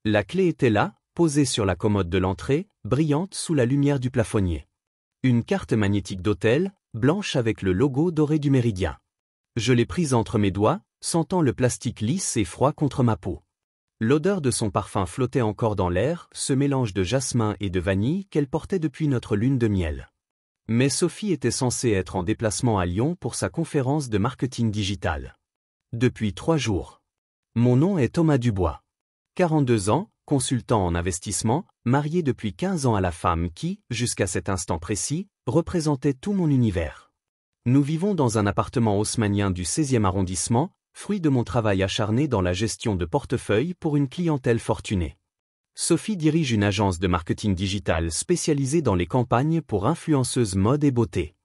La clé était là, posée sur la commode de l'entrée, brillante sous la lumière du plafonnier. Une carte magnétique d'hôtel, blanche avec le logo doré du méridien. Je l'ai prise entre mes doigts, sentant le plastique lisse et froid contre ma peau. L'odeur de son parfum flottait encore dans l'air, ce mélange de jasmin et de vanille qu'elle portait depuis notre lune de miel. Mais Sophie était censée être en déplacement à Lyon pour sa conférence de marketing digital. Depuis 3 jours. Mon nom est Thomas Dubois. 42 ans, consultant en investissement, marié depuis 15 ans à la femme qui, jusqu'à cet instant précis, représentait tout mon univers. Nous vivons dans un appartement haussmannien du 16e arrondissement, fruit de mon travail acharné dans la gestion de portefeuille pour une clientèle fortunée. Sophie dirige une agence de marketing digital spécialisée dans les campagnes pour influenceuses mode et beauté.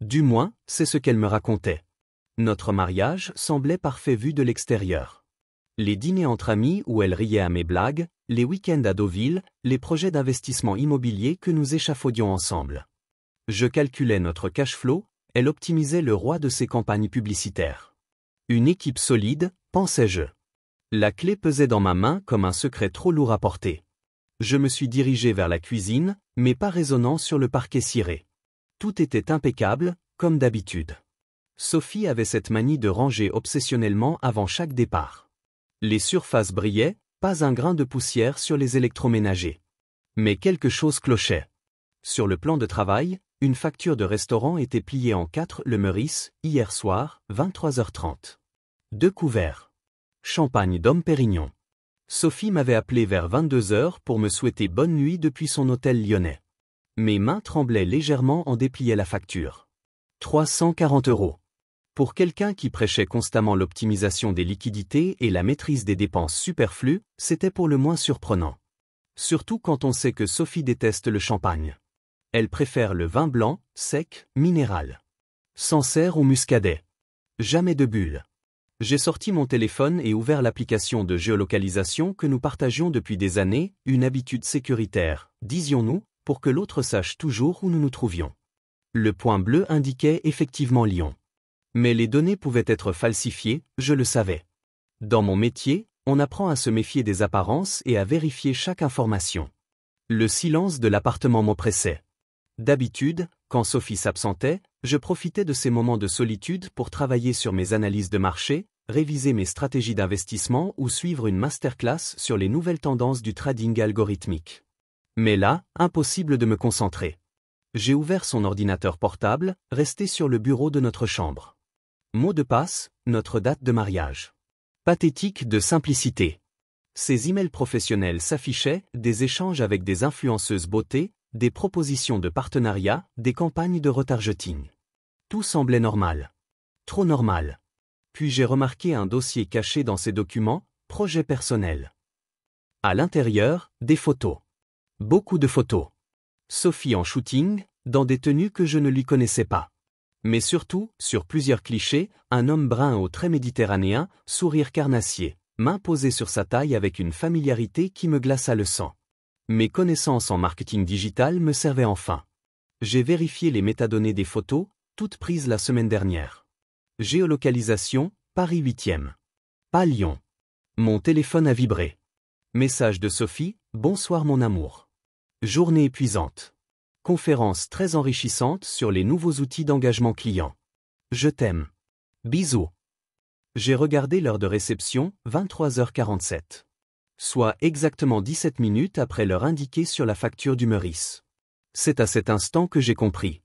Du moins, c'est ce qu'elle me racontait. Notre mariage semblait parfait vu de l'extérieur. Les dîners entre amis où elle riait à mes blagues, les week-ends à Deauville, les projets d'investissement immobilier que nous échafaudions ensemble. Je calculais notre cash flow, elle optimisait le roi de ses campagnes publicitaires. Une équipe solide, pensais-je. La clé pesait dans ma main comme un secret trop lourd à porter. Je me suis dirigé vers la cuisine, mes pas résonnant sur le parquet ciré. Tout était impeccable, comme d'habitude. Sophie avait cette manie de ranger obsessionnellement avant chaque départ. Les surfaces brillaient, pas un grain de poussière sur les électroménagers. Mais quelque chose clochait. Sur le plan de travail, une facture de restaurant était pliée en 4 le Meurice, hier soir, 23h30. 2 couverts. Champagne Dom Pérignon. Sophie m'avait appelé vers 22h pour me souhaiter bonne nuit depuis son hôtel lyonnais. Mes mains tremblaient légèrement en dépliant la facture. 340 €. Pour quelqu'un qui prêchait constamment l'optimisation des liquidités et la maîtrise des dépenses superflues, c'était pour le moins surprenant. Surtout quand on sait que Sophie déteste le champagne. Elle préfère le vin blanc, sec, minéral. Sancerre ou muscadet. Jamais de bulles. J'ai sorti mon téléphone et ouvert l'application de géolocalisation que nous partagions depuis des années, une habitude sécuritaire, disions-nous, pour que l'autre sache toujours où nous nous trouvions. Le point bleu indiquait effectivement Lyon. Mais les données pouvaient être falsifiées, je le savais. Dans mon métier, on apprend à se méfier des apparences et à vérifier chaque information. Le silence de l'appartement m'oppressait. D'habitude, quand Sophie s'absentait, je profitais de ces moments de solitude pour travailler sur mes analyses de marché, réviser mes stratégies d'investissement ou suivre une masterclass sur les nouvelles tendances du trading algorithmique. Mais là, impossible de me concentrer. J'ai ouvert son ordinateur portable, resté sur le bureau de notre chambre. Mot de passe, notre date de mariage. Pathétique de simplicité. Ces emails professionnels s'affichaient, des échanges avec des influenceuses beauté, des propositions de partenariat, des campagnes de retargeting. Tout semblait normal. Trop normal. Puis j'ai remarqué un dossier caché dans ces documents, projet personnel. À l'intérieur, des photos. Beaucoup de photos. Sophie en shooting, dans des tenues que je ne lui connaissais pas. Mais surtout, sur plusieurs clichés, un homme brun aux traits méditerranéens, sourire carnassier, main posée sur sa taille avec une familiarité qui me glaça le sang. Mes connaissances en marketing digital me servaient enfin. J'ai vérifié les métadonnées des photos, toutes prises la semaine dernière. Géolocalisation, Paris 8e. Pas Lyon. Mon téléphone a vibré. Message de Sophie, bonsoir mon amour. Journée épuisante. Conférence très enrichissante sur les nouveaux outils d'engagement client. Je t'aime. Bisous. J'ai regardé l'heure de réception, 23h47. Soit exactement 17 minutes après l'heure indiquée sur la facture du Meurice. C'est à cet instant que j'ai compris.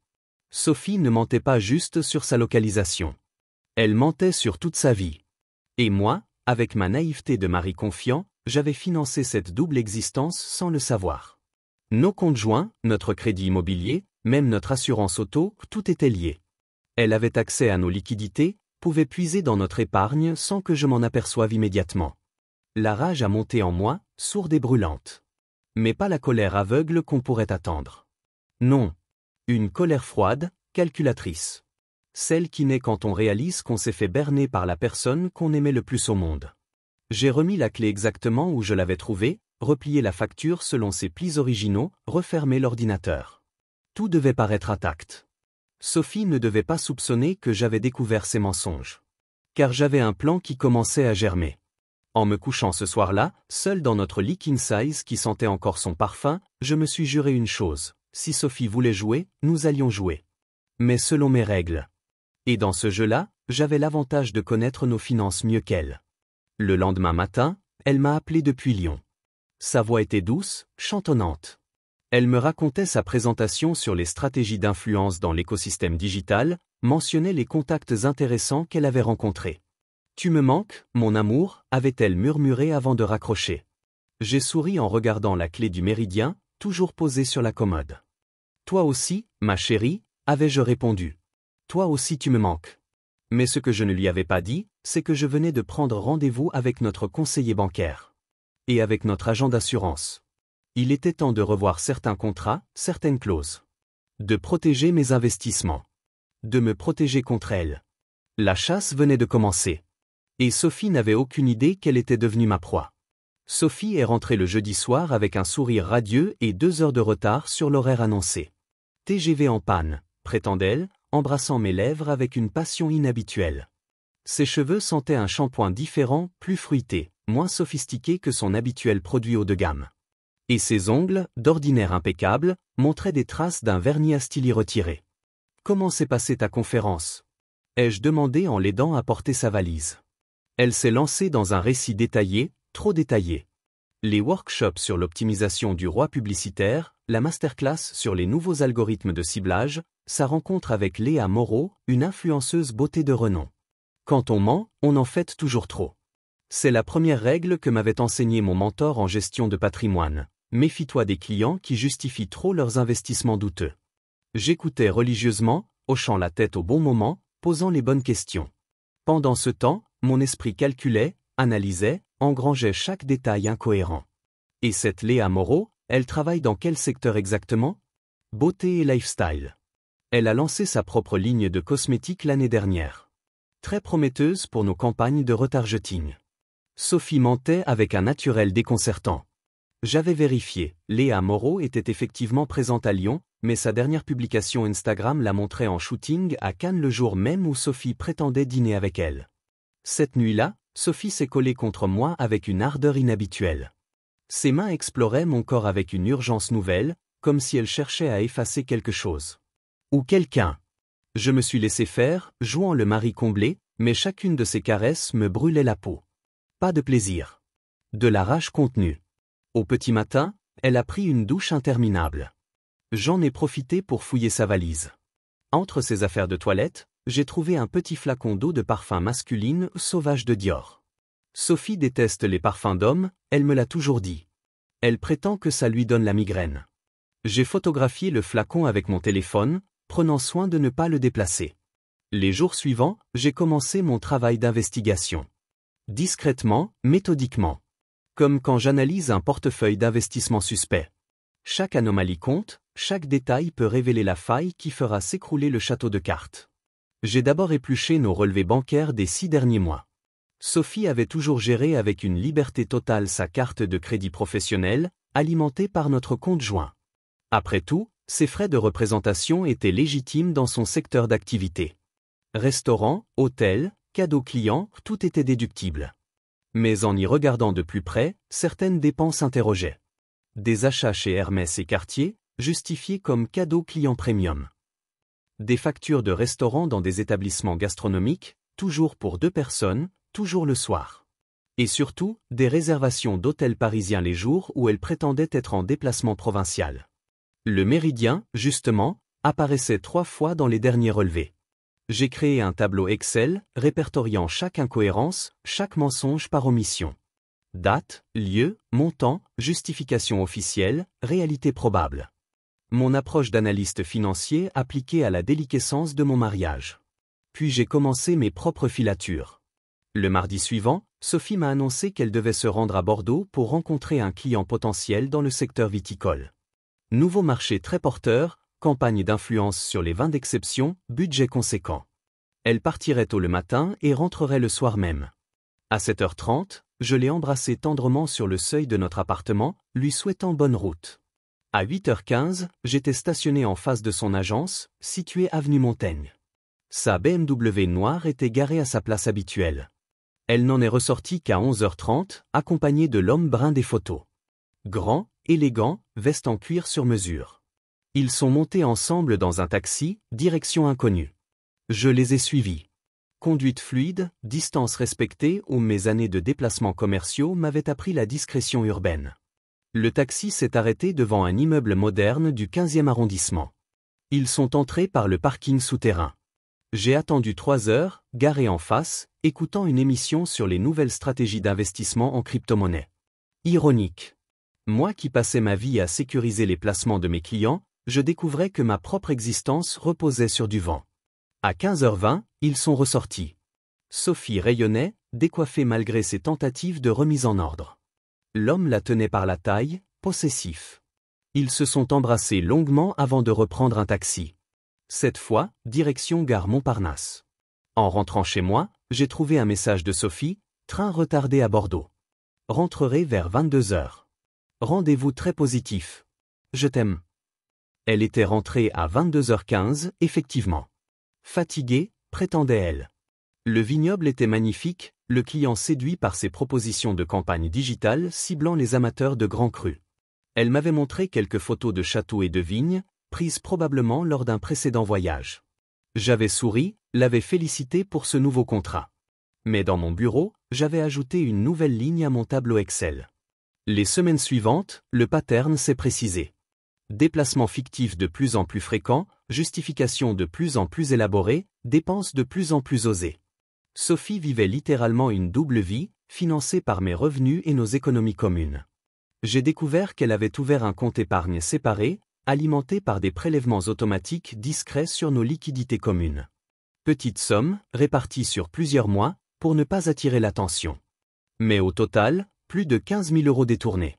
Sophie ne mentait pas juste sur sa localisation. Elle mentait sur toute sa vie. Et moi, avec ma naïveté de mari confiant, j'avais financé cette double existence sans le savoir. Nos comptes joints, notre crédit immobilier, même notre assurance auto, tout était lié. Elle avait accès à nos liquidités, pouvait puiser dans notre épargne sans que je m'en aperçoive immédiatement. La rage a monté en moi, sourde et brûlante. Mais pas la colère aveugle qu'on pourrait attendre. Non. Une colère froide, calculatrice. Celle qui naît quand on réalise qu'on s'est fait berner par la personne qu'on aimait le plus au monde. J'ai remis la clé exactement où je l'avais trouvée, replié la facture selon ses plis originaux, refermé l'ordinateur. Tout devait paraître intact. Sophie ne devait pas soupçonner que j'avais découvert ses mensonges. Car j'avais un plan qui commençait à germer. En me couchant ce soir-là, seul dans notre lit king size qui sentait encore son parfum, je me suis juré une chose, si Sophie voulait jouer, nous allions jouer. Mais selon mes règles. Et dans ce jeu-là, j'avais l'avantage de connaître nos finances mieux qu'elle. Le lendemain matin, elle m'a appelé depuis Lyon. Sa voix était douce, chantonnante. Elle me racontait sa présentation sur les stratégies d'influence dans l'écosystème digital, mentionnait les contacts intéressants qu'elle avait rencontrés. « Tu me manques, mon amour » avait-elle murmuré avant de raccrocher. J'ai souri en regardant la clé du méridien, toujours posée sur la commode. « Toi aussi, ma chérie » avais-je répondu. « Toi aussi tu me manques. » Mais ce que je ne lui avais pas dit, c'est que je venais de prendre rendez-vous avec notre conseiller bancaire. Et avec notre agent d'assurance. Il était temps de revoir certains contrats, certaines clauses. De protéger mes investissements. De me protéger contre elle. La chasse venait de commencer. Et Sophie n'avait aucune idée qu'elle était devenue ma proie. Sophie est rentrée le jeudi soir avec un sourire radieux et 2 heures de retard sur l'horaire annoncé. TGV en panne, prétendait-elle, embrassant mes lèvres avec une passion inhabituelle. Ses cheveux sentaient un shampoing différent, plus fruité, moins sophistiqué que son habituel produit haut de gamme. Et ses ongles, d'ordinaire impeccables, montraient des traces d'un vernis à styli retiré. « Comment s'est passée ta conférence » ai-je demandé en l'aidant à porter sa valise. Elle s'est lancée dans un récit détaillé, trop détaillé. Les workshops sur l'optimisation du roi publicitaire, la masterclass sur les nouveaux algorithmes de ciblage, sa rencontre avec Léa Moreau, une influenceuse beauté de renom. Quand on ment, on en fait toujours trop. C'est la première règle que m'avait enseignée mon mentor en gestion de patrimoine. Méfie-toi des clients qui justifient trop leurs investissements douteux. J'écoutais religieusement, hochant la tête au bon moment, posant les bonnes questions. Pendant ce temps, mon esprit calculait, analysait, engrangeait chaque détail incohérent. Et cette Léa Moreau, elle travaille dans quel secteur exactement? Beauté et lifestyle. Elle a lancé sa propre ligne de cosmétiques l'année dernière. Très prometteuse pour nos campagnes de retargeting. Sophie mentait avec un naturel déconcertant. J'avais vérifié, Léa Moreau était effectivement présente à Lyon, mais sa dernière publication Instagram la montrait en shooting à Cannes le jour même où Sophie prétendait dîner avec elle. Cette nuit-là, Sophie s'est collée contre moi avec une ardeur inhabituelle. Ses mains exploraient mon corps avec une urgence nouvelle, comme si elle cherchait à effacer quelque chose. Ou quelqu'un. Je me suis laissé faire, jouant le mari comblé, mais chacune de ses caresses me brûlait la peau. Pas de plaisir. De la rage contenue. Au petit matin, elle a pris une douche interminable. J'en ai profité pour fouiller sa valise. Entre ses affaires de toilette, j'ai trouvé un petit flacon d'eau de parfum masculine sauvage de Dior. Sophie déteste les parfums d'hommes, elle me l'a toujours dit. Elle prétend que ça lui donne la migraine. J'ai photographié le flacon avec mon téléphone, prenant soin de ne pas le déplacer. Les jours suivants, j'ai commencé mon travail d'investigation. Discrètement, méthodiquement. Comme quand j'analyse un portefeuille d'investissement suspect. Chaque anomalie compte, chaque détail peut révéler la faille qui fera s'écrouler le château de cartes. J'ai d'abord épluché nos relevés bancaires des 6 derniers mois. Sophie avait toujours géré avec une liberté totale sa carte de crédit professionnel, alimentée par notre compte joint. Après tout, ses frais de représentation étaient légitimes dans son secteur d'activité. Restaurant, hôtel, cadeaux clients, tout était déductible. Mais en y regardant de plus près, certaines dépenses interrogeaient. Des achats chez Hermès et Cartier, justifiés comme cadeaux clients premium. Des factures de restaurants dans des établissements gastronomiques, toujours pour 2 personnes, toujours le soir. Et surtout, des réservations d'hôtels parisiens les jours où elle prétendait être en déplacement provincial. Le méridien, justement, apparaissait 3 fois dans les derniers relevés. J'ai créé un tableau Excel, répertoriant chaque incohérence, chaque mensonge par omission. Date, lieu, montant, justification officielle, réalité probable. Mon approche d'analyste financier appliquée à la déliquescence de mon mariage. Puis j'ai commencé mes propres filatures. Le mardi suivant, Sophie m'a annoncé qu'elle devait se rendre à Bordeaux pour rencontrer un client potentiel dans le secteur viticole. Nouveau marché très porteur, campagne d'influence sur les vins d'exception, budget conséquent. Elle partirait tôt le matin et rentrerait le soir même. À 7h30, je l'ai embrassée tendrement sur le seuil de notre appartement, lui souhaitant bonne route. À 8h15, j'étais stationné en face de son agence, située avenue Montaigne. Sa BMW noire était garée à sa place habituelle. Elle n'en est ressortie qu'à 11h30, accompagnée de l'homme brun des photos. Grand, élégant, veste en cuir sur mesure. Ils sont montés ensemble dans un taxi, direction inconnue. Je les ai suivis. Conduite fluide, distance respectée où mes années de déplacements commerciaux m'avaient appris la discrétion urbaine. Le taxi s'est arrêté devant un immeuble moderne du 15e arrondissement. Ils sont entrés par le parking souterrain. J'ai attendu 3 heures, garé en face, écoutant une émission sur les nouvelles stratégies d'investissement en crypto-monnaie. Ironique. Moi qui passais ma vie à sécuriser les placements de mes clients, je découvrais que ma propre existence reposait sur du vent. À 15h20, ils sont ressortis. Sophie rayonnait, décoiffée malgré ses tentatives de remise en ordre. L'homme la tenait par la taille, possessif. Ils se sont embrassés longuement avant de reprendre un taxi. Cette fois, direction gare Montparnasse. En rentrant chez moi, j'ai trouvé un message de Sophie, train retardé à Bordeaux. Rentrerai vers 22h. Rendez-vous très positif. Je t'aime. Elle était rentrée à 22h15, effectivement. Fatiguée, prétendait-elle. Le vignoble était magnifique, le client séduit par ses propositions de campagne digitale ciblant les amateurs de grands crus. Elle m'avait montré quelques photos de châteaux et de vignes, prises probablement lors d'un précédent voyage. J'avais souri, l'avais félicité pour ce nouveau contrat. Mais dans mon bureau, j'avais ajouté une nouvelle ligne à mon tableau Excel. Les semaines suivantes, le pattern s'est précisé. Déplacements fictifs de plus en plus fréquents, justifications de plus en plus élaborées, dépenses de plus en plus osées. Sophie vivait littéralement une double vie, financée par mes revenus et nos économies communes. J'ai découvert qu'elle avait ouvert un compte épargne séparé, alimenté par des prélèvements automatiques discrets sur nos liquidités communes. Petite somme, répartie sur plusieurs mois, pour ne pas attirer l'attention. Mais au total, plus de 15 000 € détournés.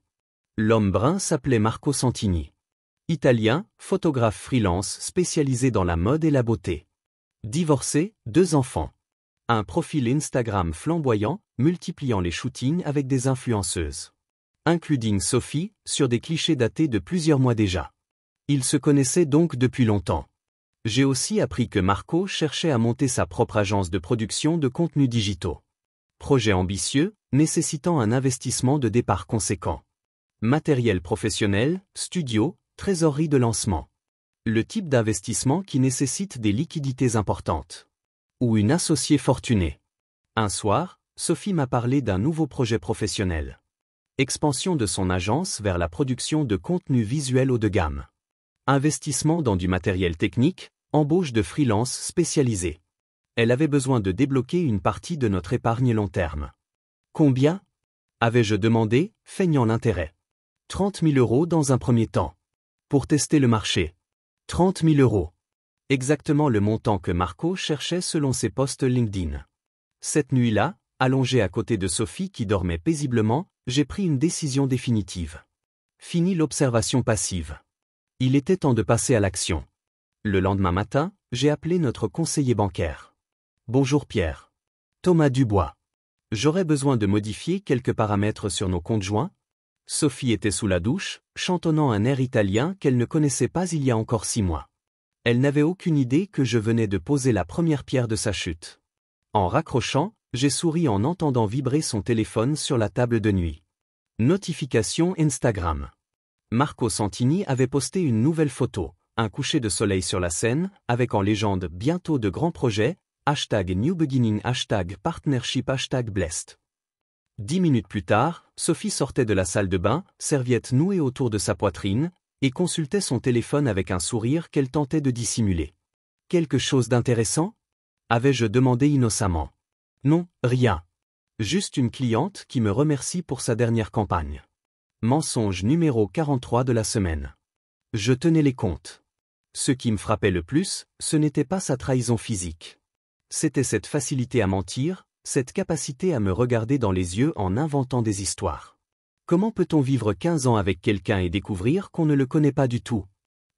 L'homme brun s'appelait Marco Santini. Italien, photographe freelance spécialisé dans la mode et la beauté. Divorcé, 2 enfants. Un profil Instagram flamboyant, multipliant les shootings avec des influenceuses. Including Sophie, sur des clichés datés de plusieurs mois déjà. Ils se connaissaient donc depuis longtemps. J'ai aussi appris que Marco cherchait à monter sa propre agence de production de contenus digitaux. Projet ambitieux, nécessitant un investissement de départ conséquent. Matériel professionnel, studio, trésorerie de lancement. Le type d'investissement qui nécessite des liquidités importantes. Ou une associée fortunée. Un soir, Sophie m'a parlé d'un nouveau projet professionnel. Expansion de son agence vers la production de contenus visuels haut de gamme. Investissement dans du matériel technique, embauche de freelance spécialisés. Elle avait besoin de débloquer une partie de notre épargne long terme. Combien ? Avais-je demandé, feignant l'intérêt. 30 000 € dans un premier temps. Pour tester le marché. 30 000 €. Exactement le montant que Marco cherchait selon ses posts LinkedIn. Cette nuit-là, allongé à côté de Sophie qui dormait paisiblement, j'ai pris une décision définitive. Fini l'observation passive. Il était temps de passer à l'action. Le lendemain matin, j'ai appelé notre conseiller bancaire. Bonjour Pierre. Thomas Dubois. J'aurais besoin de modifier quelques paramètres sur nos comptes joints. Sophie était sous la douche, chantonnant un air italien qu'elle ne connaissait pas il y a encore 6 mois. Elle n'avait aucune idée que je venais de poser la première pierre de sa chute. En raccrochant, j'ai souri en entendant vibrer son téléphone sur la table de nuit. Notification Instagram. Marco Santini avait posté une nouvelle photo, un coucher de soleil sur la Seine, avec en légende « Bientôt de grands projets », #New Beginning, #Partnership, #Blessed. 10 minutes plus tard, Sophie sortait de la salle de bain, serviette nouée autour de sa poitrine, et consultait son téléphone avec un sourire qu'elle tentait de dissimuler. Quelque chose d'intéressant ? Avais-je demandé innocemment. Non, rien. Juste une cliente qui me remercie pour sa dernière campagne. Mensonge numéro 43 de la semaine. Je tenais les comptes. Ce qui me frappait le plus, ce n'était pas sa trahison physique. C'était cette facilité à mentir, cette capacité à me regarder dans les yeux en inventant des histoires. Comment peut-on vivre 15 ans avec quelqu'un et découvrir qu'on ne le connaît pas du tout ?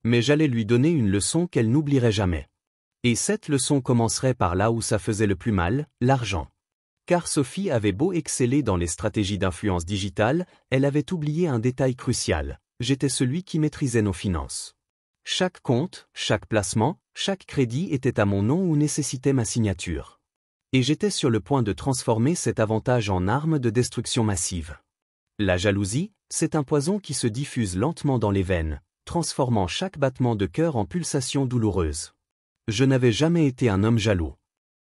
Mais j'allais lui donner une leçon qu'elle n'oublierait jamais. Et cette leçon commencerait par là où ça faisait le plus mal, l'argent. Car Sophie avait beau exceller dans les stratégies d'influence digitale, elle avait oublié un détail crucial. J'étais celui qui maîtrisait nos finances. Chaque compte, chaque placement, chaque crédit était à mon nom ou nécessitait ma signature. Et j'étais sur le point de transformer cet avantage en arme de destruction massive. La jalousie, c'est un poison qui se diffuse lentement dans les veines, transformant chaque battement de cœur en pulsation douloureuse. Je n'avais jamais été un homme jaloux.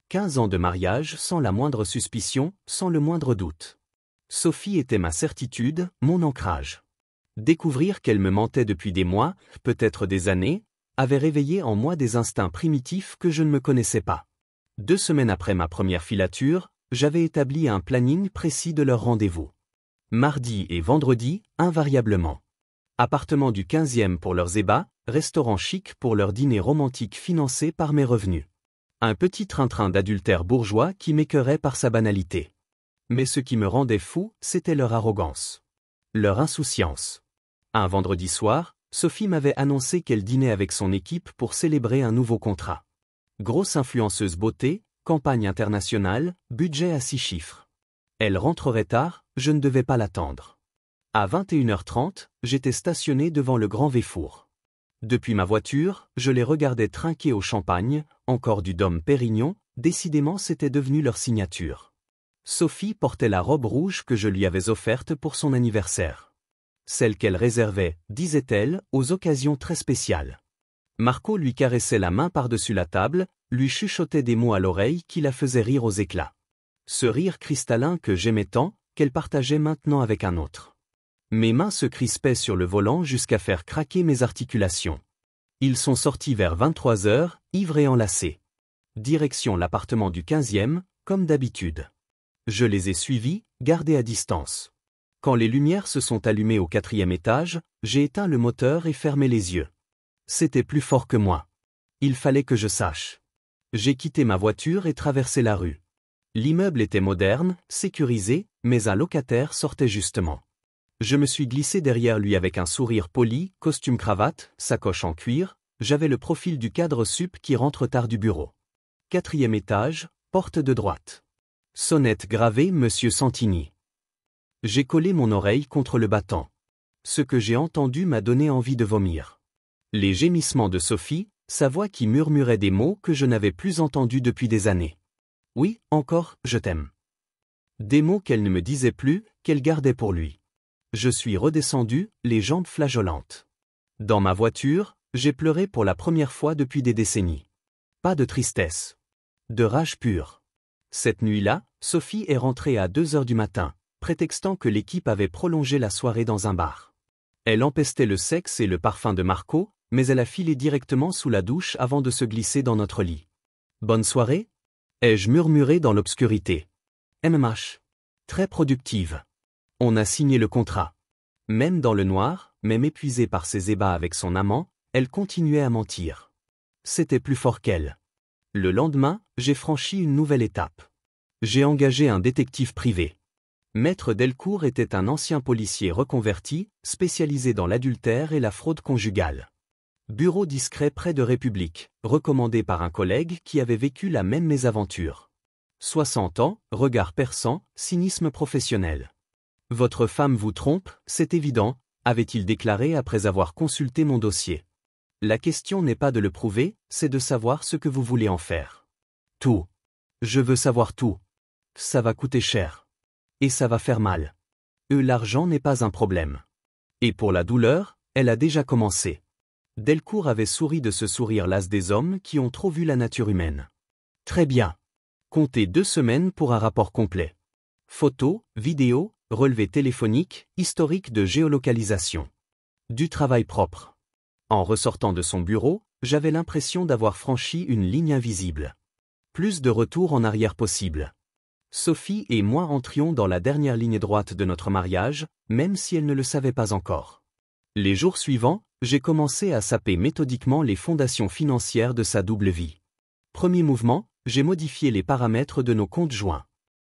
15 ans de mariage sans la moindre suspicion, sans le moindre doute. Sophie était ma certitude, mon ancrage. Découvrir qu'elle me mentait depuis des mois, peut-être des années, avait réveillé en moi des instincts primitifs que je ne me connaissais pas. 2 semaines après ma première filature, j'avais établi un planning précis de leur rendez-vous. Mardi et vendredi, invariablement. Appartement du 15e pour leurs ébats, restaurant chic pour leur dîner romantique financé par mes revenus. Un petit train-train d'adultère bourgeois qui m'écœurait par sa banalité. Mais ce qui me rendait fou, c'était leur arrogance. Leur insouciance. Un vendredi soir, Sophie m'avait annoncé qu'elle dînait avec son équipe pour célébrer un nouveau contrat. Grosse influenceuse beauté, campagne internationale, budget à 6 chiffres. Elle rentrerait tard, je ne devais pas l'attendre. À 21h30, j'étais stationné devant le grand Véfour. Depuis ma voiture, je les regardais trinquer au champagne, encore du Dom Pérignon, décidément c'était devenu leur signature. Sophie portait la robe rouge que je lui avais offerte pour son anniversaire. Celle qu'elle réservait, disait-elle, aux occasions très spéciales. Marco lui caressait la main par-dessus la table, lui chuchotait des mots à l'oreille qui la faisaient rire aux éclats. Ce rire cristallin que j'aimais tant, qu'elle partageait maintenant avec un autre. Mes mains se crispaient sur le volant jusqu'à faire craquer mes articulations. Ils sont sortis vers 23h, ivres et enlacés. Direction l'appartement du 15e, comme d'habitude. Je les ai suivis, gardés à distance. Quand les lumières se sont allumées au 4e étage, j'ai éteint le moteur et fermé les yeux. C'était plus fort que moi. Il fallait que je sache. J'ai quitté ma voiture et traversé la rue. L'immeuble était moderne, sécurisé, mais un locataire sortait justement. Je me suis glissé derrière lui avec un sourire poli, costume-cravate, sacoche en cuir, j'avais le profil du cadre sup qui rentre tard du bureau. 4e étage, porte de droite. Sonnette gravée Monsieur Santini. J'ai collé mon oreille contre le battant. Ce que j'ai entendu m'a donné envie de vomir. Les gémissements de Sophie, sa voix qui murmurait des mots que je n'avais plus entendus depuis des années. Oui, encore, je t'aime. Des mots qu'elle ne me disait plus, qu'elle gardait pour lui. Je suis redescendu, les jambes flageolantes. Dans ma voiture, j'ai pleuré pour la première fois depuis des décennies. Pas de tristesse. De rage pure. Cette nuit-là, Sophie est rentrée à 2h du matin, prétextant que l'équipe avait prolongé la soirée dans un bar. Elle empestait le sexe et le parfum de Marco, mais elle a filé directement sous la douche avant de se glisser dans notre lit. Bonne soirée ? Ai-je murmuré dans l'obscurité. MMH. Très productive. On a signé le contrat. Même dans le noir, même épuisée par ses ébats avec son amant, elle continuait à mentir. C'était plus fort qu'elle. Le lendemain, j'ai franchi une nouvelle étape. J'ai engagé un détective privé. Maître Delcourt était un ancien policier reconverti, spécialisé dans l'adultère et la fraude conjugale. Bureau discret près de République, recommandé par un collègue qui avait vécu la même mésaventure. 60 ans, regard perçant, cynisme professionnel. Votre femme vous trompe, c'est évident, avait-il déclaré après avoir consulté mon dossier. La question n'est pas de le prouver, c'est de savoir ce que vous voulez en faire. Tout. Je veux savoir tout. Ça va coûter cher. Et ça va faire mal. L'argent n'est pas un problème. Et pour la douleur, elle a déjà commencé. Delcourt avait souri de ce sourire las des hommes qui ont trop vu la nature humaine. Très bien. Comptez 2 semaines pour un rapport complet. Photos, vidéos, relevés téléphoniques, historique de géolocalisation. Du travail propre. En ressortant de son bureau, j'avais l'impression d'avoir franchi une ligne invisible. Plus de retour en arrière possible. Sophie et moi entrions dans la dernière ligne droite de notre mariage, même si elle ne le savait pas encore. Les jours suivants, j'ai commencé à saper méthodiquement les fondations financières de sa double vie. Premier mouvement, j'ai modifié les paramètres de nos comptes joints.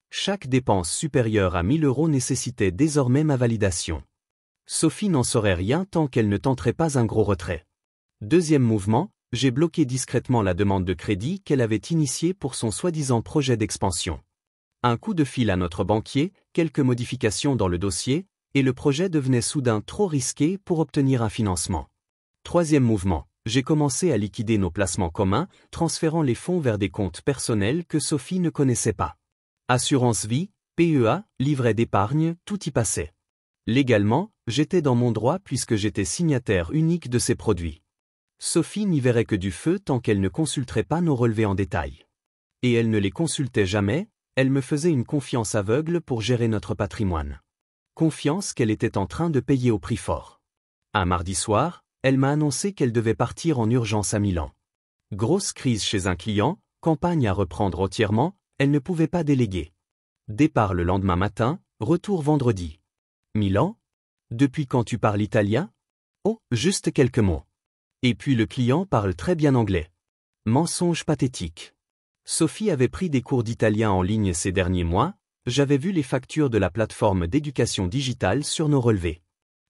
Chaque dépense supérieure à 1000 € nécessitait désormais ma validation. Sophie n'en saurait rien tant qu'elle ne tenterait pas un gros retrait. Deuxième mouvement, j'ai bloqué discrètement la demande de crédit qu'elle avait initiée pour son soi-disant projet d'expansion. Un coup de fil à notre banquier, quelques modifications dans le dossier, et le projet devenait soudain trop risqué pour obtenir un financement. Troisième mouvement, j'ai commencé à liquider nos placements communs, transférant les fonds vers des comptes personnels que Sophie ne connaissait pas. Assurance vie, PEA, livret d'épargne, tout y passait. Légalement, j'étais dans mon droit puisque j'étais signataire unique de ces produits. Sophie n'y verrait que du feu tant qu'elle ne consulterait pas nos relevés en détail. Et elle ne les consultait jamais, elle me faisait une confiance aveugle pour gérer notre patrimoine. Confiance qu'elle était en train de payer au prix fort. Un mardi soir, elle m'a annoncé qu'elle devait partir en urgence à Milan. Grosse crise chez un client, campagne à reprendre entièrement, elle ne pouvait pas déléguer. Départ le lendemain matin, retour vendredi. Milan? Depuis quand tu parles italien? Oh, juste quelques mots. Et puis le client parle très bien anglais. Mensonge pathétique. Sophie avait pris des cours d'italien en ligne ces derniers mois, j'avais vu les factures de la plateforme d'éducation digitale sur nos relevés.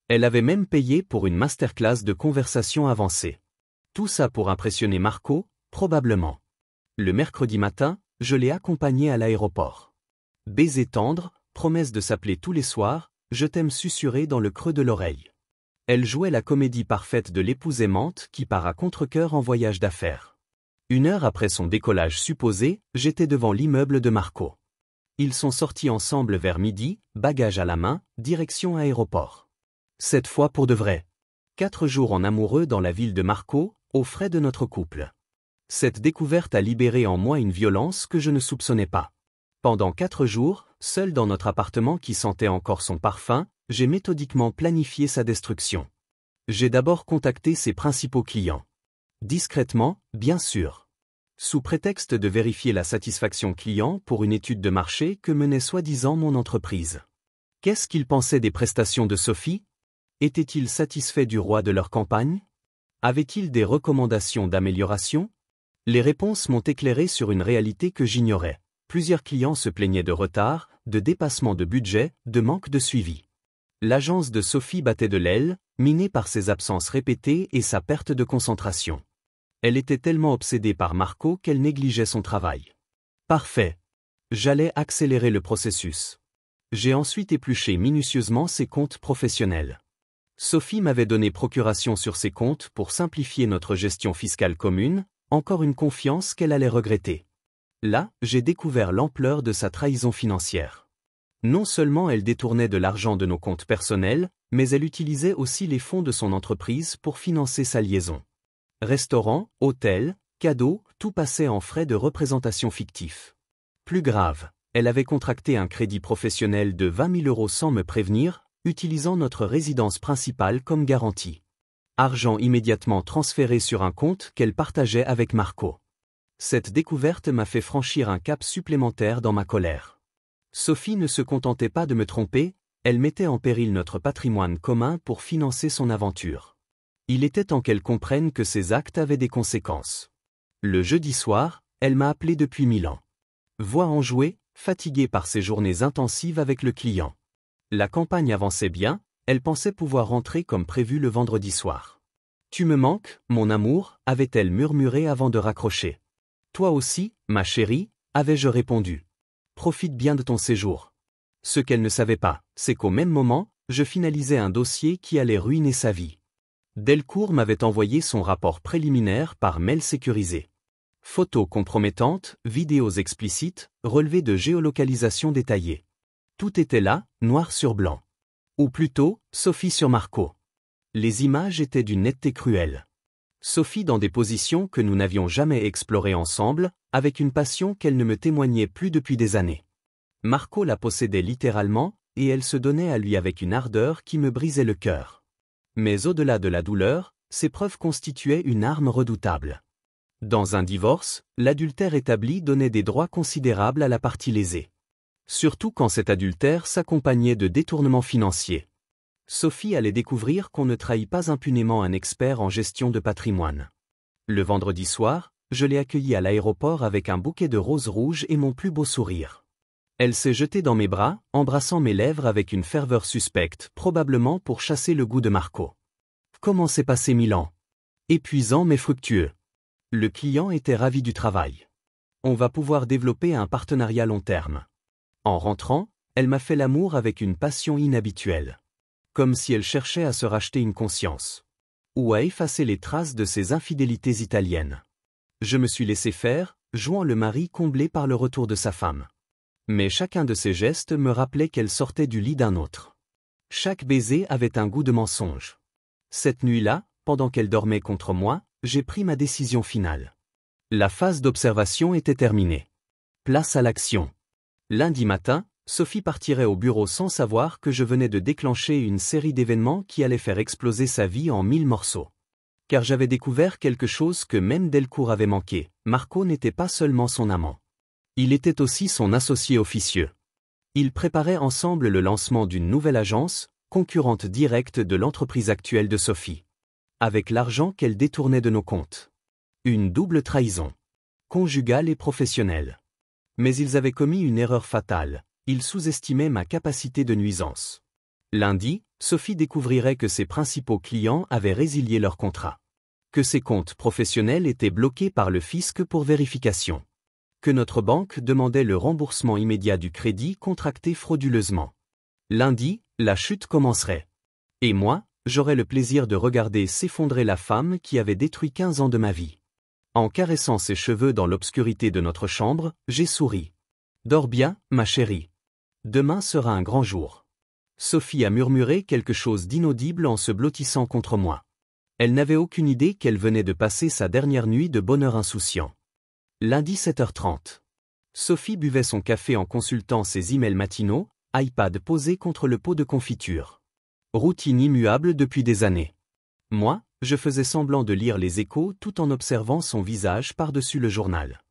Elle avait même payé pour une masterclass de conversation avancée. Tout ça pour impressionner Marco, probablement. Le mercredi matin, je l'ai accompagnée à l'aéroport. Baiser tendre, promesse de s'appeler tous les soirs, je t'aime susurrer dans le creux de l'oreille. Elle jouait la comédie parfaite de l'épouse aimante qui part à contre-cœur en voyage d'affaires. 1 heure après son décollage supposé, j'étais devant l'immeuble de Marco. Ils sont sortis ensemble vers midi, bagages à la main, direction aéroport. Cette fois pour de vrai. 4 jours en amoureux dans la ville de Marco, aux frais de notre couple. Cette découverte a libéré en moi une violence que je ne soupçonnais pas. Pendant 4 jours, seul dans notre appartement qui sentait encore son parfum, j'ai méthodiquement planifié sa destruction. J'ai d'abord contacté ses principaux clients. Discrètement, bien sûr. Sous prétexte de vérifier la satisfaction client pour une étude de marché que menait soi-disant mon entreprise. Qu'est-ce qu'ils pensaient des prestations de Sophie? Étaient-ils satisfaits du roi de leur campagne? Avaient-ils des recommandations d'amélioration? Les réponses m'ont éclairé sur une réalité que j'ignorais. Plusieurs clients se plaignaient de retard, de dépassement de budget, de manque de suivi. L'agence de Sophie battait de l'aile, minée par ses absences répétées et sa perte de concentration. Elle était tellement obsédée par Marco qu'elle négligeait son travail. Parfait. J'allais accélérer le processus. J'ai ensuite épluché minutieusement ses comptes professionnels. Sophie m'avait donné procuration sur ses comptes pour simplifier notre gestion fiscale commune, encore une confiance qu'elle allait regretter. Là, j'ai découvert l'ampleur de sa trahison financière. Non seulement elle détournait de l'argent de nos comptes personnels, mais elle utilisait aussi les fonds de son entreprise pour financer sa liaison. Restaurants, hôtels, cadeaux, tout passait en frais de représentation fictifs. Plus grave, elle avait contracté un crédit professionnel de 20 000 € sans me prévenir, utilisant notre résidence principale comme garantie. Argent immédiatement transféré sur un compte qu'elle partageait avec Marco. Cette découverte m'a fait franchir un cap supplémentaire dans ma colère. Sophie ne se contentait pas de me tromper, elle mettait en péril notre patrimoine commun pour financer son aventure. Il était temps qu'elle comprenne que ses actes avaient des conséquences. Le jeudi soir, elle m'a appelé depuis Milan. Voix enjouée, fatiguée par ses journées intensives avec le client. La campagne avançait bien, elle pensait pouvoir rentrer comme prévu le vendredi soir. « Tu me manques, mon amour » avait-elle murmuré avant de raccrocher. « Toi aussi, ma chérie » avais-je répondu. « Profite bien de ton séjour. » Ce qu'elle ne savait pas, c'est qu'au même moment, je finalisais un dossier qui allait ruiner sa vie. Delcourt m'avait envoyé son rapport préliminaire par mail sécurisé. Photos compromettantes, vidéos explicites, relevés de géolocalisation détaillés. Tout était là, noir sur blanc. Ou plutôt, Sophie sur Marco. Les images étaient d'une netteté cruelle. Sophie dans des positions que nous n'avions jamais explorées ensemble, avec une passion qu'elle ne me témoignait plus depuis des années. Marco la possédait littéralement, et elle se donnait à lui avec une ardeur qui me brisait le cœur. Mais au-delà de la douleur, ces preuves constituaient une arme redoutable. Dans un divorce, l'adultère établi donnait des droits considérables à la partie lésée. Surtout quand cet adultère s'accompagnait de détournements financiers. Sophie allait découvrir qu'on ne trahit pas impunément un expert en gestion de patrimoine. Le vendredi soir, je l'ai accueillie à l'aéroport avec un bouquet de roses rouges et mon plus beau sourire. Elle s'est jetée dans mes bras, embrassant mes lèvres avec une ferveur suspecte, probablement pour chasser le goût de Marco. Comment s'est passé Milan? Épuisant mais fructueux. Le client était ravi du travail. On va pouvoir développer un partenariat long terme. En rentrant, elle m'a fait l'amour avec une passion inhabituelle. Comme si elle cherchait à se racheter une conscience. ou à effacer les traces de ses infidélités italiennes. Je me suis laissé faire, jouant le mari comblé par le retour de sa femme. Mais chacun de ses gestes me rappelait qu'elle sortait du lit d'un autre. Chaque baiser avait un goût de mensonge. Cette nuit-là, pendant qu'elle dormait contre moi, j'ai pris ma décision finale. La phase d'observation était terminée. Place à l'action. Lundi matin, Sophie partirait au bureau sans savoir que je venais de déclencher une série d'événements qui allaient faire exploser sa vie en 1000 morceaux. Car j'avais découvert quelque chose que même Delcourt avait manqué, Marco n'était pas seulement son amant. Il était aussi son associé officieux. Ils préparaient ensemble le lancement d'une nouvelle agence, concurrente directe de l'entreprise actuelle de Sophie. Avec l'argent qu'elle détournait de nos comptes. Une double trahison. Conjugale et professionnelle. Mais ils avaient commis une erreur fatale, ils sous-estimaient ma capacité de nuisance. Lundi, Sophie découvrirait que ses principaux clients avaient résilié leur contrat. Que ses comptes professionnels étaient bloqués par le fisc pour vérification. Que notre banque demandait le remboursement immédiat du crédit contracté frauduleusement. Lundi, la chute commencerait. Et moi, j'aurais le plaisir de regarder s'effondrer la femme qui avait détruit 15 ans de ma vie. En caressant ses cheveux dans l'obscurité de notre chambre, j'ai souri. Dors bien, ma chérie. Demain sera un grand jour. Sophie a murmuré quelque chose d'inaudible en se blottissant contre moi. Elle n'avait aucune idée qu'elle venait de passer sa dernière nuit de bonheur insouciant. Lundi 7h30. Sophie buvait son café en consultant ses emails matinaux, iPad posé contre le pot de confiture. Routine immuable depuis des années. Moi, je faisais semblant de lire les échos tout en observant son visage par-dessus le journal.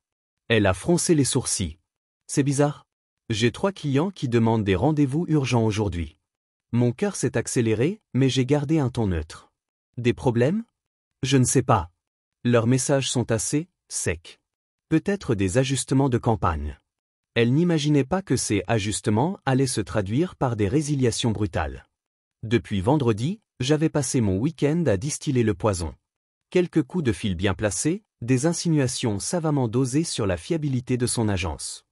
Elle a froncé les sourcils. C'est bizarre. J'ai 3 clients qui demandent des rendez-vous urgents aujourd'hui. Mon cœur s'est accéléré, mais j'ai gardé un ton neutre. Des problèmes? Je ne sais pas. Leurs messages sont assez secs. Peut-être des ajustements de campagne. Elle n'imaginait pas que ces ajustements allaient se traduire par des résiliations brutales. Depuis vendredi, j'avais passé mon week-end à distiller le poison. Quelques coups de fil bien placés, des insinuations savamment dosées sur la fiabilité de son agence.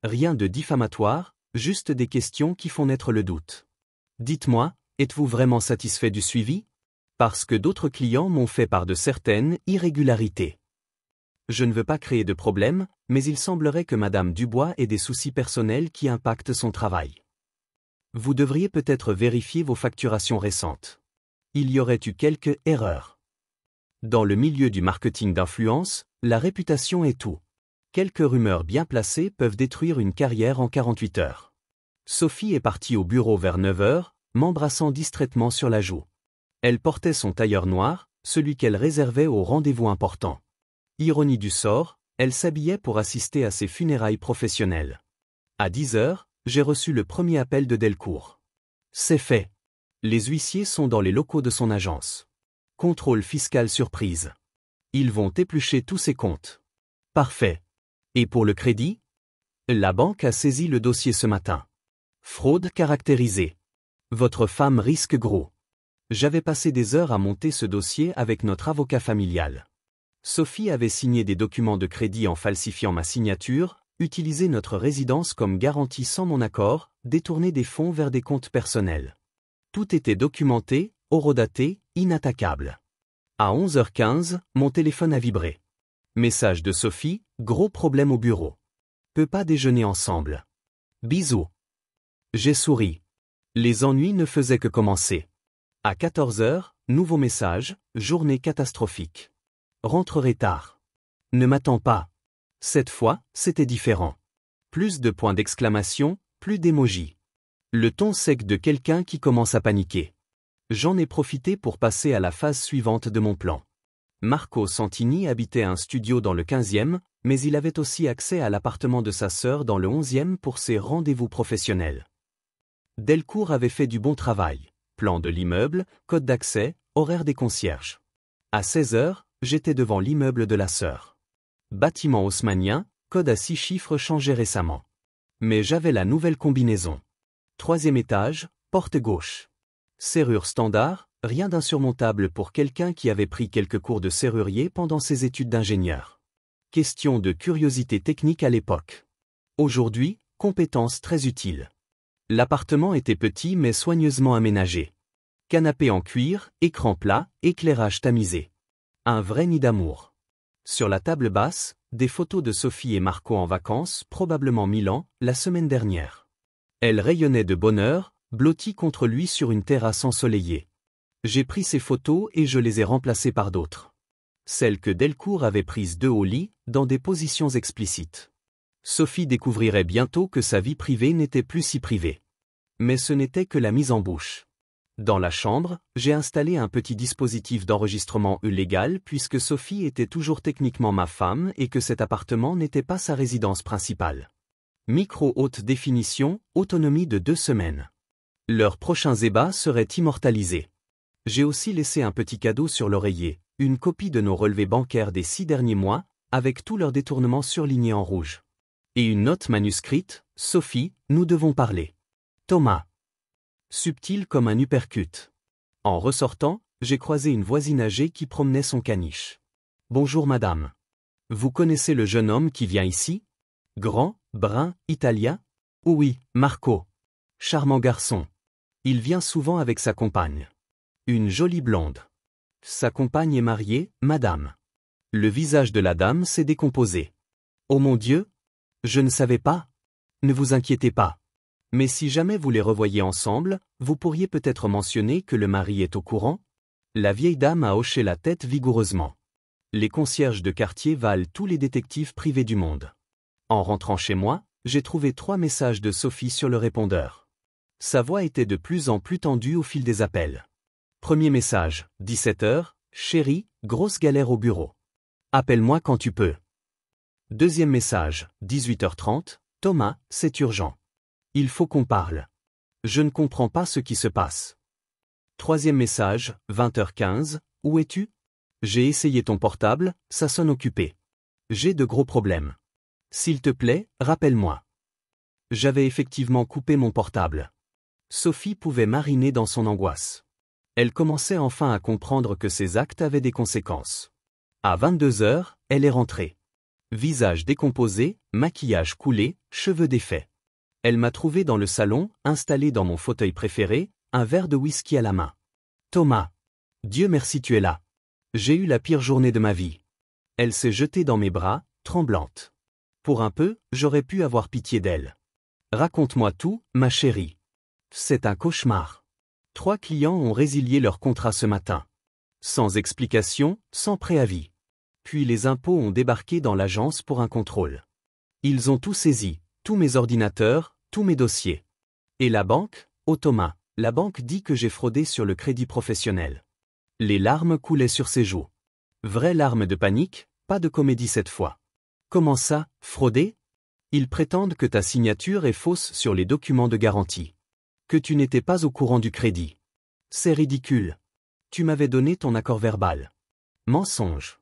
Rien de diffamatoire, juste des questions qui font naître le doute. Dites-moi, êtes-vous vraiment satisfait du suivi? Parce que d'autres clients m'ont fait part de certaines irrégularités. Je ne veux pas créer de problème, mais il semblerait que Madame Dubois ait des soucis personnels qui impactent son travail. Vous devriez peut-être vérifier vos facturations récentes. Il y aurait eu quelques erreurs. Dans le milieu du marketing d'influence, la réputation est tout. Quelques rumeurs bien placées peuvent détruire une carrière en 48 heures. Sophie est partie au bureau vers 9h, m'embrassant distraitement sur la joue. Elle portait son tailleur noir, celui qu'elle réservait aux rendez-vous importants. Ironie du sort, elle s'habillait pour assister à ses funérailles professionnelles. À 10h, j'ai reçu le premier appel de Delcourt. C'est fait. Les huissiers sont dans les locaux de son agence. Contrôle fiscal surprise. Ils vont éplucher tous ses comptes. Parfait. Et pour le crédit? La banque a saisi le dossier ce matin. Fraude caractérisée. Votre femme risque gros. J'avais passé des heures à monter ce dossier avec notre avocat familial. Sophie avait signé des documents de crédit en falsifiant ma signature, utilisé notre résidence comme garantie sans mon accord, détourné des fonds vers des comptes personnels. Tout était documenté, horodaté, inattaquable. À 11h15, mon téléphone a vibré. Message de Sophie, gros problème au bureau. Peut pas déjeuner ensemble. Bisous. J'ai souri. Les ennuis ne faisaient que commencer. À 14h, nouveau message, journée catastrophique. Rentrerai tard. Ne m'attends pas. Cette fois, c'était différent. Plus de points d'exclamation, plus d'émojis. Le ton sec de quelqu'un qui commence à paniquer. J'en ai profité pour passer à la phase suivante de mon plan. Marco Santini habitait un studio dans le 15e, mais il avait aussi accès à l'appartement de sa sœur dans le 11e pour ses rendez-vous professionnels. Delcourt avait fait du bon travail. Plan de l'immeuble, code d'accès, horaire des concierges. À 16h, j'étais devant l'immeuble de la sœur. Bâtiment haussmannien, code à 6 chiffres changé récemment. Mais j'avais la nouvelle combinaison. 3e étage, porte gauche. Serrure standard, rien d'insurmontable pour quelqu'un qui avait pris quelques cours de serrurier pendant ses études d'ingénieur. Question de curiosité technique à l'époque. Aujourd'hui, compétence très utile. L'appartement était petit mais soigneusement aménagé. Canapé en cuir, écran plat, éclairage tamisé. Un vrai nid d'amour. Sur la table basse, des photos de Sophie et Marco en vacances, probablement Milan, la semaine dernière. Elle rayonnait de bonheur, blottie contre lui sur une terrasse ensoleillée. J'ai pris ces photos et je les ai remplacées par d'autres. Celles que Delcourt avait prises d'eux au lit, dans des positions explicites. Sophie découvrirait bientôt que sa vie privée n'était plus si privée. Mais ce n'était que la mise en bouche. Dans la chambre, j'ai installé un petit dispositif d'enregistrement légal puisque Sophie était toujours techniquement ma femme et que cet appartement n'était pas sa résidence principale. Micro haute définition, autonomie de 2 semaines. Leurs prochains ébats seraient immortalisés. J'ai aussi laissé un petit cadeau sur l'oreiller, une copie de nos relevés bancaires des 6 derniers mois, avec tous leurs détournements surlignés en rouge. Et une note manuscrite, Sophie, nous devons parler. Thomas. Subtil comme un uppercut. En ressortant, j'ai croisé une voisine âgée qui promenait son caniche. Bonjour madame. Vous connaissez le jeune homme qui vient ici? Grand, brun, italien? Oui, Marco. Charmant garçon. Il vient souvent avec sa compagne. Une jolie blonde. Sa compagne est mariée, madame. Le visage de la dame s'est décomposé. Oh mon Dieu! Je ne savais pas. Ne vous inquiétez pas. Mais si jamais vous les revoyez ensemble, vous pourriez peut-être mentionner que le mari est au courant? La vieille dame a hoché la tête vigoureusement. Les concierges de quartier valent tous les détectives privés du monde. En rentrant chez moi, j'ai trouvé 3 messages de Sophie sur le répondeur. Sa voix était de plus en plus tendue au fil des appels. Premier message, 17h, chérie, grosse galère au bureau. Appelle-moi quand tu peux. Deuxième message, 18h30, Thomas, c'est urgent. Il faut qu'on parle. Je ne comprends pas ce qui se passe. Troisième message, 20h15, où es-tu? J'ai essayé ton portable, ça sonne occupé. J'ai de gros problèmes. S'il te plaît, rappelle-moi. J'avais effectivement coupé mon portable. Sophie pouvait mariner dans son angoisse. Elle commençait enfin à comprendre que ses actes avaient des conséquences. À 22h, elle est rentrée. Visage décomposé, maquillage coulé, cheveux défaits. Elle m'a trouvé dans le salon, installé dans mon fauteuil préféré, un verre de whisky à la main. Thomas. Dieu merci tu es là. J'ai eu la pire journée de ma vie. Elle s'est jetée dans mes bras, tremblante. Pour un peu, j'aurais pu avoir pitié d'elle. Raconte-moi tout, ma chérie. C'est un cauchemar. 3 clients ont résilié leur contrat ce matin. Sans explication, sans préavis. Puis les impôts ont débarqué dans l'agence pour un contrôle. Ils ont tout saisi, tous mes ordinateurs, tous mes dossiers. Et la banque? Oh Thomas, la banque dit que j'ai fraudé sur le crédit professionnel. Les larmes coulaient sur ses joues. Vraies larmes de panique, pas de comédie cette fois. Comment ça, frauder? Ils prétendent que ta signature est fausse sur les documents de garantie. Que tu n'étais pas au courant du crédit. C'est ridicule. Tu m'avais donné ton accord verbal. Mensonge.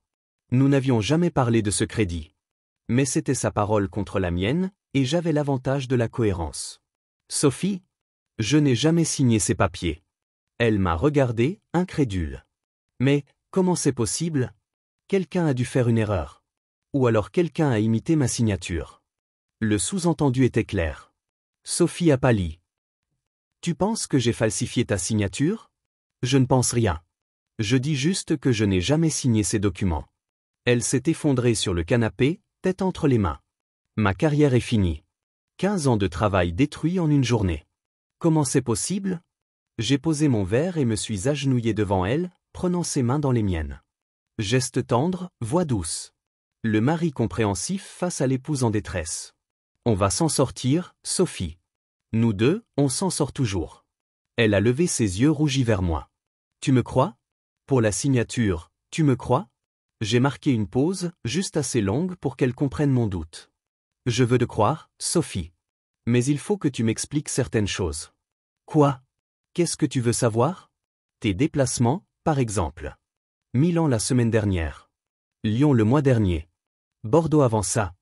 Nous n'avions jamais parlé de ce crédit. Mais c'était sa parole contre la mienne, et j'avais l'avantage de la cohérence. Sophie? Je n'ai jamais signé ces papiers. Elle m'a regardé, incrédule. Mais, comment c'est possible? Quelqu'un a dû faire une erreur. Ou alors quelqu'un a imité ma signature. Le sous-entendu était clair. Sophie a pâli. Tu penses que j'ai falsifié ta signature? Je ne pense rien. Je dis juste que je n'ai jamais signé ces documents. Elle s'est effondrée sur le canapé, tête entre les mains. Ma carrière est finie. 15 ans de travail détruits en une journée. Comment c'est possible? J'ai posé mon verre et me suis agenouillé devant elle, prenant ses mains dans les miennes. Geste tendre, voix douce. Le mari compréhensif face à l'épouse en détresse. On va s'en sortir, Sophie. Nous deux, on s'en sort toujours. Elle a levé ses yeux rougis vers moi. Tu me crois? Pour la signature, tu me crois? J'ai marqué une pause, juste assez longue pour qu'elle comprenne mon doute. Je veux te croire, Sophie. Mais il faut que tu m'expliques certaines choses. Quoi? Qu'est-ce que tu veux savoir? Tes déplacements, par exemple. Milan la semaine dernière. Lyon le mois dernier. Bordeaux avant ça.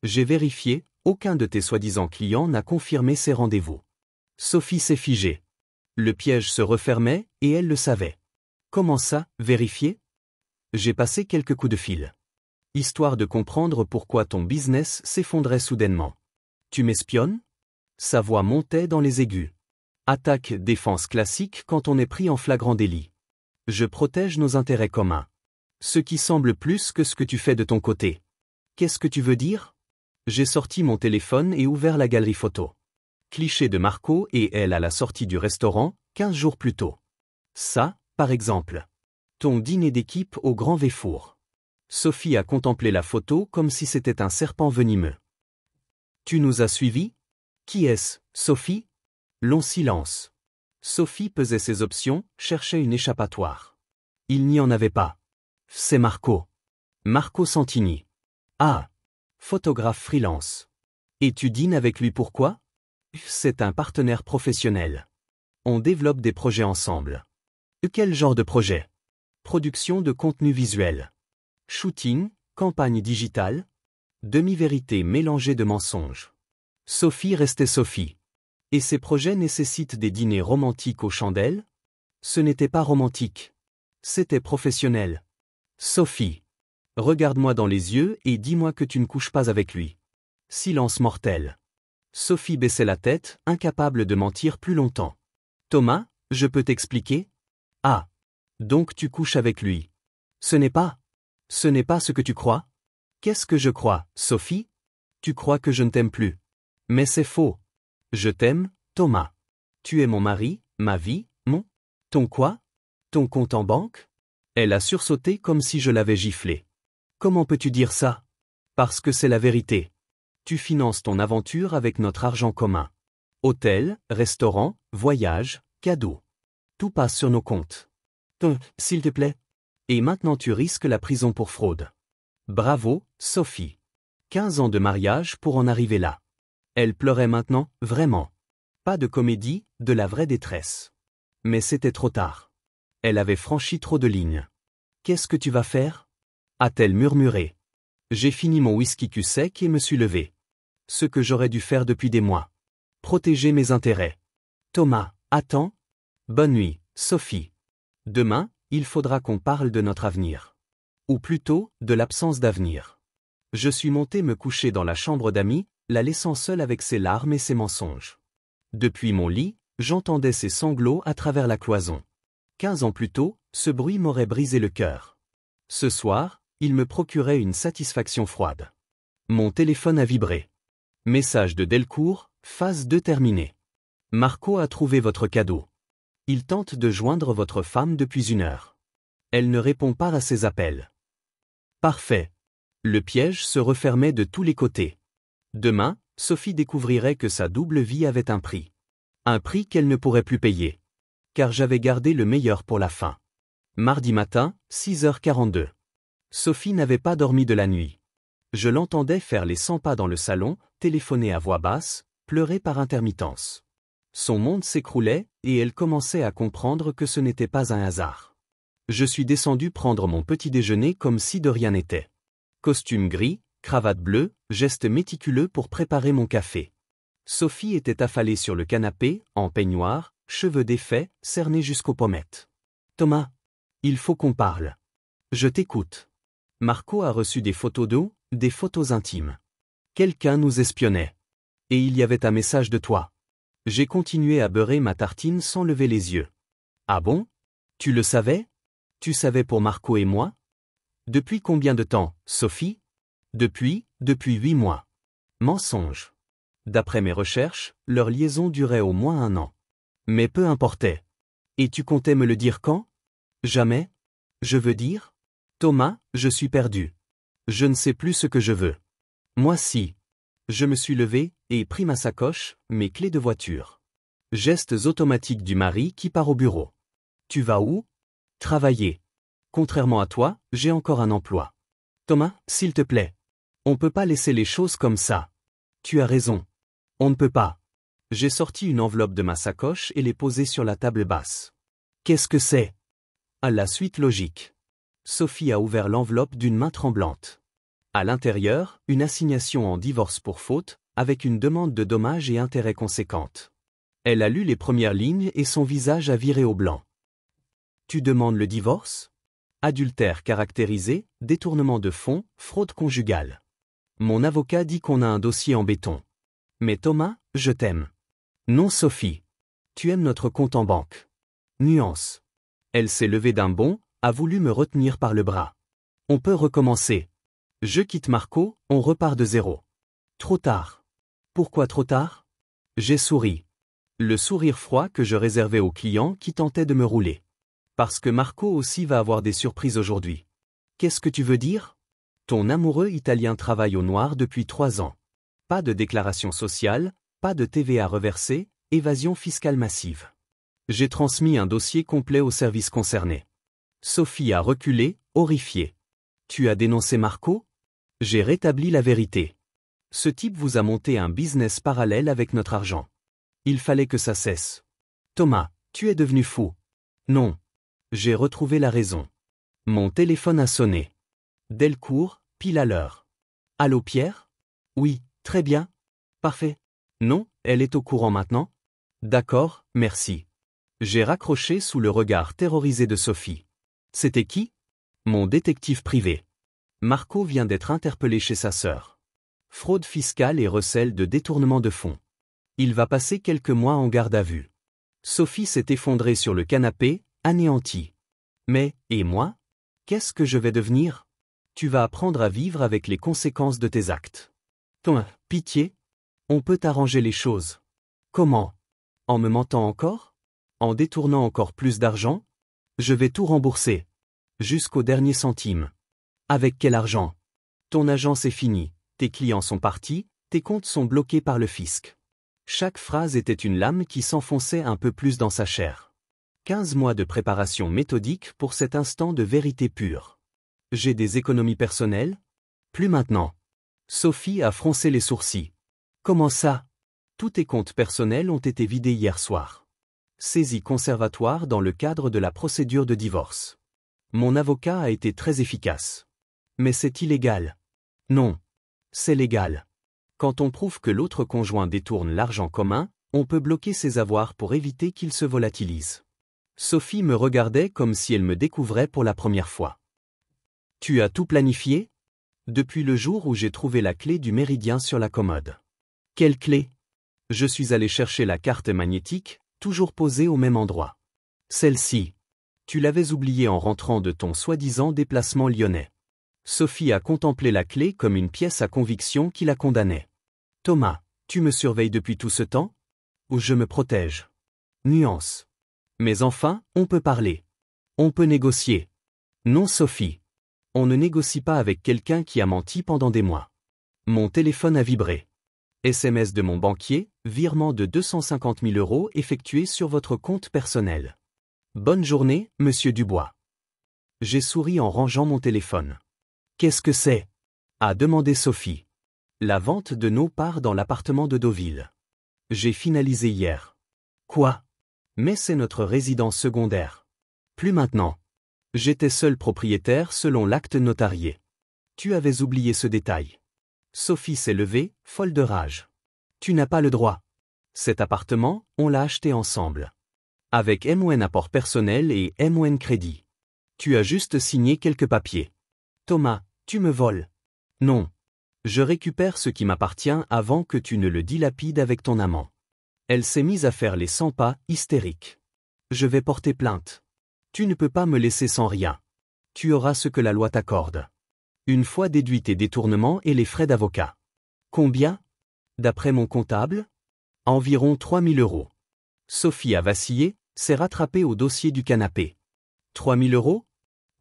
J'ai vérifié, aucun de tes soi-disant clients n'a confirmé ses rendez-vous. Sophie s'est figée. Le piège se refermait, et elle le savait. Comment ça, vérifier? J'ai passé quelques coups de fil. Histoire de comprendre pourquoi ton business s'effondrait soudainement. Tu m'espionnes? Sa voix montait dans les aigus. Attaque, défense classique quand on est pris en flagrant délit. Je protège nos intérêts communs. Ce qui semble plus que ce que tu fais de ton côté. Qu'est-ce que tu veux dire? J'ai sorti mon téléphone et ouvert la galerie photo. Cliché de Marco et elle à la sortie du restaurant, 15 jours plus tôt. Ça, par exemple. Ton dîner d'équipe au Grand Véfour. Sophie a contemplé la photo comme si c'était un serpent venimeux. Tu nous as suivis? Qui est-ce, Sophie? Long silence. Sophie pesait ses options, cherchait une échappatoire. Il n'y en avait pas. C'est Marco. Marco Santini. Ah. Photographe freelance. Et tu dînes avec lui pourquoi? C'est un partenaire professionnel. On développe des projets ensemble. Quel genre de projet? Production de contenu visuel. Shooting, campagne digitale. Demi-vérité mélangée de mensonges. Sophie restait Sophie. Et ces projets nécessitent des dîners romantiques aux chandelles? Ce n'était pas romantique. C'était professionnel. Sophie. Regarde-moi dans les yeux et dis-moi que tu ne couches pas avec lui. Silence mortel. Sophie baissait la tête, incapable de mentir plus longtemps. Thomas, je peux t'expliquer? Ah. Donc tu couches avec lui. Ce n'est pas ce que tu crois? Qu'est-ce que je crois, Sophie? Tu crois que je ne t'aime plus. Mais c'est faux. Je t'aime, Thomas. Tu es mon mari, ma vie, ton quoi? Ton compte en banque? Elle a sursauté comme si je l'avais giflé. Comment peux-tu dire ça? Parce que c'est la vérité. Tu finances ton aventure avec notre argent commun. Hôtel, restaurant, voyage, cadeaux. Tout passe sur nos comptes. S'il te plaît. Et maintenant tu risques la prison pour fraude. Bravo, Sophie. 15 ans de mariage pour en arriver là. Elle pleurait maintenant, vraiment. Pas de comédie, de la vraie détresse. Mais c'était trop tard. Elle avait franchi trop de lignes. Qu'est-ce que tu vas faire? A-t-elle murmuré. J'ai fini mon whisky cul sec et me suis levé. Ce que j'aurais dû faire depuis des mois. Protéger mes intérêts. Thomas, attends. Bonne nuit, Sophie. Demain, il faudra qu'on parle de notre avenir. Ou plutôt, de l'absence d'avenir. Je suis monté me coucher dans la chambre d'amis, la laissant seule avec ses larmes et ses mensonges. Depuis mon lit, j'entendais ses sanglots à travers la cloison. 15 ans plus tôt, ce bruit m'aurait brisé le cœur. Ce soir, il me procurait une satisfaction froide. Mon téléphone a vibré. Message de Delcourt, phase 2 terminée. Marco a trouvé votre cadeau. Il tente de joindre votre femme depuis 1 heure. Elle ne répond pas à ses appels. Parfait. Le piège se refermait de tous les côtés. Demain, Sophie découvrirait que sa double vie avait un prix. Un prix qu'elle ne pourrait plus payer. Car j'avais gardé le meilleur pour la fin. Mardi matin, 6h42. Sophie n'avait pas dormi de la nuit. Je l'entendais faire les 100 pas dans le salon, téléphoner à voix basse, pleurer par intermittence. Son monde s'écroulait, et elle commençait à comprendre que ce n'était pas un hasard. Je suis descendu prendre mon petit déjeuner comme si de rien n'était. Costume gris, cravate bleue, geste méticuleux pour préparer mon café. Sophie était affalée sur le canapé, en peignoir, cheveux défaits, cernés jusqu'aux pommettes. Thomas, il faut qu'on parle. Je t'écoute. Marco a reçu des photos d'eau, des photos intimes. Quelqu'un nous espionnait. Et il y avait un message de toi. J'ai continué à beurrer ma tartine sans lever les yeux. Ah bon? Tu le savais? Tu savais pour Marco et moi? Depuis combien de temps, Sophie? Depuis 8 mois. Mensonge. D'après mes recherches, leur liaison durait au moins 1 an. Mais peu importait. Et tu comptais me le dire quand? Jamais? Je veux dire? Thomas, je suis perdu. Je ne sais plus ce que je veux. Moi si. Je me suis levé, et pris ma sacoche, mes clés de voiture. Gestes automatiques du mari qui part au bureau. Tu vas où? Travailler. Contrairement à toi, j'ai encore un emploi. Thomas, s'il te plaît. On peut pas laisser les choses comme ça. Tu as raison. On ne peut pas. J'ai sorti une enveloppe de ma sacoche et l'ai posée sur la table basse. Qu'est-ce que c'est? À la suite logique. Sophie a ouvert l'enveloppe d'une main tremblante. À l'intérieur, une assignation en divorce pour faute, avec une demande de dommages et intérêts conséquente. Elle a lu les premières lignes et son visage a viré au blanc. Tu demandes le divorce? Adultère caractérisé, détournement de fonds, fraude conjugale. Mon avocat dit qu'on a un dossier en béton. Mais Thomas, je t'aime. Non Sophie. Tu aimes notre compte en banque. Nuance. Elle s'est levée d'un bond, a voulu me retenir par le bras. On peut recommencer. Je quitte Marco, on repart de zéro. Trop tard. Pourquoi trop tard? J'ai souri. Le sourire froid que je réservais aux clients qui tentaient de me rouler. Parce que Marco aussi va avoir des surprises aujourd'hui. Qu'est-ce que tu veux dire? Ton amoureux italien travaille au noir depuis 3 ans. Pas de déclaration sociale, pas de TVA reversée, évasion fiscale massive. J'ai transmis un dossier complet au service concerné. Sophie a reculé, horrifiée. Tu as dénoncé Marco? J'ai rétabli la vérité. Ce type vous a monté un business parallèle avec notre argent. Il fallait que ça cesse. Thomas, tu es devenu fou. Non. J'ai retrouvé la raison. Mon téléphone a sonné. Delcourt, pile à l'heure. Allô Pierre? Oui, très bien. Parfait. Non, elle est au courant maintenant? D'accord, merci. J'ai raccroché sous le regard terrorisé de Sophie. C'était qui? Mon détective privé. Marco vient d'être interpellé chez sa sœur. Fraude fiscale et recel de détournement de fonds. Il va passer quelques mois en garde à vue. Sophie s'est effondrée sur le canapé, anéantie. Mais, et moi? Qu'est-ce que je vais devenir? Tu vas apprendre à vivre avec les conséquences de tes actes. Pitié? On peut arranger les choses. Comment? En me mentant encore? En détournant encore plus d'argent? Je vais tout rembourser. Jusqu'au dernier centime. Avec quel argent? Ton agence est finie, tes clients sont partis, tes comptes sont bloqués par le fisc. Chaque phrase était une lame qui s'enfonçait un peu plus dans sa chair. 15 mois de préparation méthodique pour cet instant de vérité pure. J'ai des économies personnelles? Plus maintenant. Sophie a froncé les sourcils. Comment ça? Tous tes comptes personnels ont été vidés hier soir. Saisie conservatoire dans le cadre de la procédure de divorce. Mon avocat a été très efficace. Mais c'est illégal. Non. C'est légal. Quand on prouve que l'autre conjoint détourne l'argent commun, on peut bloquer ses avoirs pour éviter qu'il se volatilise. Sophie me regardait comme si elle me découvrait pour la première fois. Tu as tout planifié? Depuis le jour où j'ai trouvé la clé du méridien sur la commode. Quelle clé? Je suis allé chercher la carte magnétique, toujours posée au même endroit. Celle-ci. Tu l'avais oubliée en rentrant de ton soi-disant déplacement lyonnais. Sophie a contemplé la clé comme une pièce à conviction qui la condamnait. Thomas, tu me surveilles depuis tout ce temps? Ou je me protège? Nuance. Mais enfin, on peut parler. On peut négocier. Non Sophie. On ne négocie pas avec quelqu'un qui a menti pendant des mois. Mon téléphone a vibré. SMS de mon banquier, virement de 250 000 € effectué sur votre compte personnel. Bonne journée, monsieur Dubois. J'ai souri en rangeant mon téléphone. Qu'est-ce que c'est? A demandé Sophie. La vente de nos parts dans l'appartement de Deauville. J'ai finalisé hier. Quoi? Mais c'est notre résidence secondaire. Plus maintenant. J'étais seul propriétaire selon l'acte notarié. Tu avais oublié ce détail. Sophie s'est levée, folle de rage. Tu n'as pas le droit. Cet appartement, on l'a acheté ensemble. Avec MON apport personnel et MON crédit. Tu as juste signé quelques papiers. Thomas, tu me voles. Non. Je récupère ce qui m'appartient avant que tu ne le dilapides avec ton amant. Elle s'est mise à faire les 100 pas, hystérique. Je vais porter plainte. Tu ne peux pas me laisser sans rien. Tu auras ce que la loi t'accorde. Une fois déduits tes détournements et les frais d'avocat. Combien? D'après mon comptable? Environ 3 000 €. Sophie a vacillé, s'est rattrapée au dossier du canapé. 3 000 €?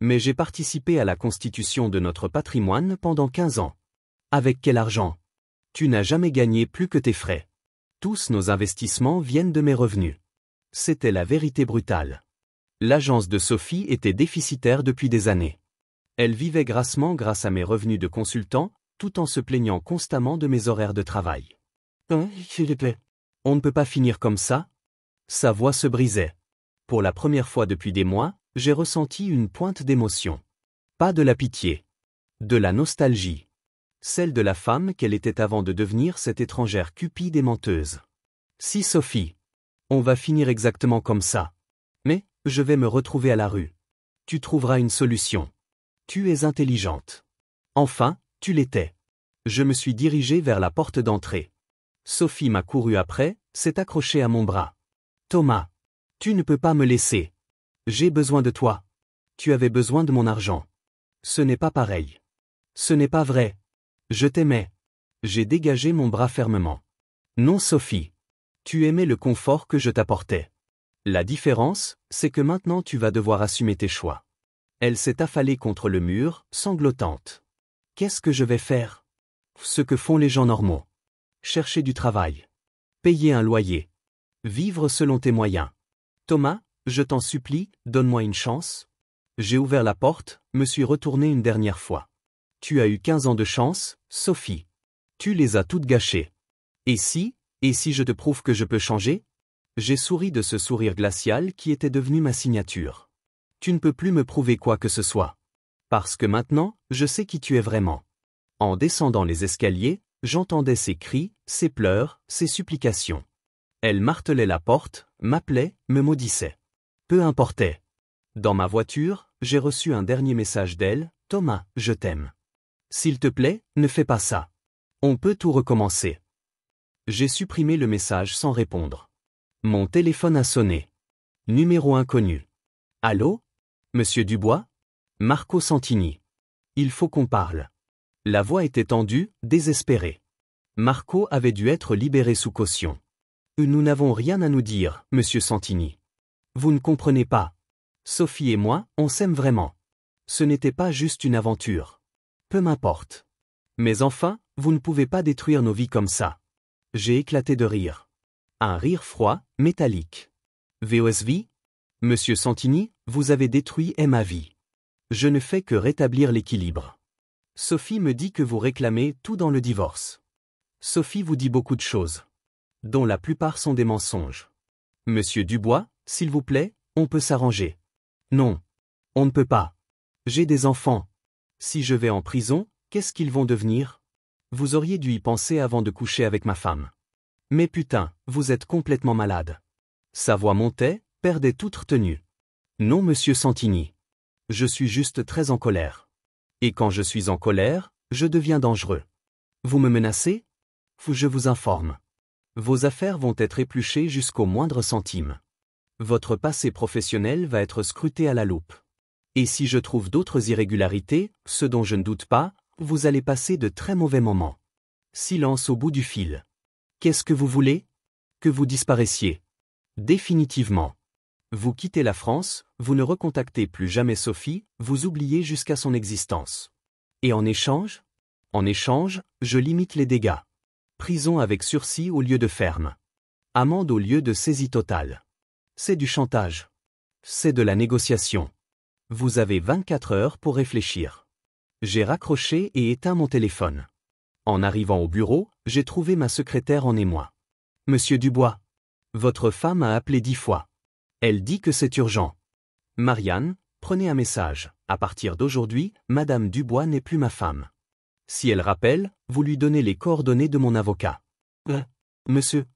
Mais j'ai participé à la constitution de notre patrimoine pendant 15 ans. Avec quel argent? Tu n'as jamais gagné plus que tes frais. Tous nos investissements viennent de mes revenus. C'était la vérité brutale. L'agence de Sophie était déficitaire depuis des années. Elle vivait grassement grâce à mes revenus de consultant, tout en se plaignant constamment de mes horaires de travail. S'il te plaît. On ne peut pas finir comme ça? Sa voix se brisait. Pour la première fois depuis des mois, j'ai ressenti une pointe d'émotion. Pas de la pitié. De la nostalgie. Celle de la femme qu'elle était avant de devenir cette étrangère cupide et menteuse. Si Sophie. On va finir exactement comme ça. Mais, je vais me retrouver à la rue. Tu trouveras une solution. Tu es intelligente. Enfin, tu l'étais. Je me suis dirigé vers la porte d'entrée. Sophie m'a couru après, s'est accrochée à mon bras. Thomas. Tu ne peux pas me laisser. J'ai besoin de toi. Tu avais besoin de mon argent. Ce n'est pas pareil. Ce n'est pas vrai. Je t'aimais. J'ai dégagé mon bras fermement. Non, Sophie. Tu aimais le confort que je t'apportais. La différence, c'est que maintenant tu vas devoir assumer tes choix. Elle s'est affalée contre le mur, sanglotante. Qu'est-ce que je vais faire? Ce que font les gens normaux. Chercher du travail. Payer un loyer. Vivre selon tes moyens. Thomas, je t'en supplie, donne-moi une chance. J'ai ouvert la porte, me suis retourné une dernière fois. Tu as eu 15 ans de chance, Sophie. Tu les as toutes gâchées. Et si je te prouve que je peux changer? J'ai souri de ce sourire glacial qui était devenu ma signature. Tu ne peux plus me prouver quoi que ce soit. Parce que maintenant, je sais qui tu es vraiment. En descendant les escaliers, j'entendais ses cris, ses pleurs, ses supplications. Elle martelait la porte, m'appelait, me maudissait. Peu importait. Dans ma voiture, j'ai reçu un dernier message d'elle, « Thomas, je t'aime. S'il te plaît, ne fais pas ça. On peut tout recommencer. » J'ai supprimé le message sans répondre. Mon téléphone a sonné. Numéro inconnu. Allô? Monsieur Dubois? Marco Santini. Il faut qu'on parle. La voix était tendue, désespérée. Marco avait dû être libéré sous caution. Nous n'avons rien à nous dire, monsieur Santini. Vous ne comprenez pas. Sophie et moi, on s'aime vraiment. Ce n'était pas juste une aventure. Peu m'importe. Mais enfin, vous ne pouvez pas détruire nos vies comme ça. J'ai éclaté de rire. Un rire froid, métallique. VOSV? Monsieur Santini, vous avez détruit ma vie. Je ne fais que rétablir l'équilibre. Sophie me dit que vous réclamez tout dans le divorce. Sophie vous dit beaucoup de choses, dont la plupart sont des mensonges. Monsieur Dubois, s'il vous plaît, on peut s'arranger. Non. On ne peut pas. J'ai des enfants. Si je vais en prison, qu'est-ce qu'ils vont devenir? Vous auriez dû y penser avant de coucher avec ma femme. Mais putain, vous êtes complètement malade. Sa voix montait, perdait toute retenue. Non, monsieur Santini. Je suis juste très en colère. Et quand je suis en colère, je deviens dangereux. Vous me menacez? Je vous informe. Vos affaires vont être épluchées jusqu'au moindre centime. Votre passé professionnel va être scruté à la loupe. Et si je trouve d'autres irrégularités, ce dont je ne doute pas, vous allez passer de très mauvais moments. Silence au bout du fil. Qu'est-ce que vous voulez? Que vous disparaissiez. Définitivement. Vous quittez la France, vous ne recontactez plus jamais Sophie, vous oubliez jusqu'à son existence. Et en échange? En échange, je limite les dégâts. Prison avec sursis au lieu de ferme. Amende au lieu de saisie totale. C'est du chantage. C'est de la négociation. Vous avez 24 heures pour réfléchir. J'ai raccroché et éteint mon téléphone. En arrivant au bureau, j'ai trouvé ma secrétaire en émoi. Monsieur Dubois. Votre femme a appelé 10 fois. Elle dit que c'est urgent. Marianne, prenez un message. À partir d'aujourd'hui, Madame Dubois n'est plus ma femme. Si elle rappelle, vous lui donnez les coordonnées de mon avocat. Monsieur.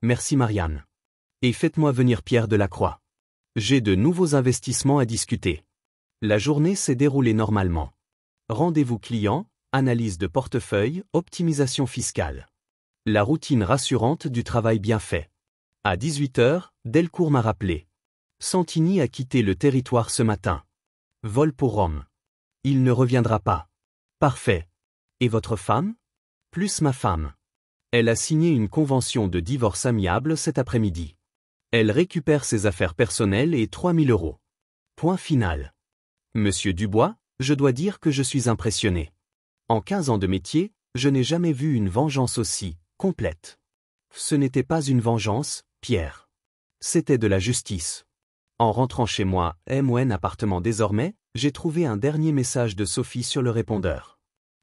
Merci Marianne. Et faites-moi venir Pierre Delacroix. J'ai de nouveaux investissements à discuter. La journée s'est déroulée normalement. Rendez-vous client, analyse de portefeuille, optimisation fiscale. La routine rassurante du travail bien fait. À 18 h, Delcourt m'a rappelé. Santini a quitté le territoire ce matin. Vol pour Rome. Il ne reviendra pas. Parfait. Et votre femme? Plus ma femme. Elle a signé une convention de divorce amiable cet après-midi. Elle récupère ses affaires personnelles et 3 000 €. Point final. Monsieur Dubois, je dois dire que je suis impressionné. En 15 ans de métier, je n'ai jamais vu une vengeance aussi complète. Ce n'était pas une vengeance, Pierre. C'était de la justice. En rentrant chez moi, mon appartement désormais, j'ai trouvé un dernier message de Sophie sur le répondeur.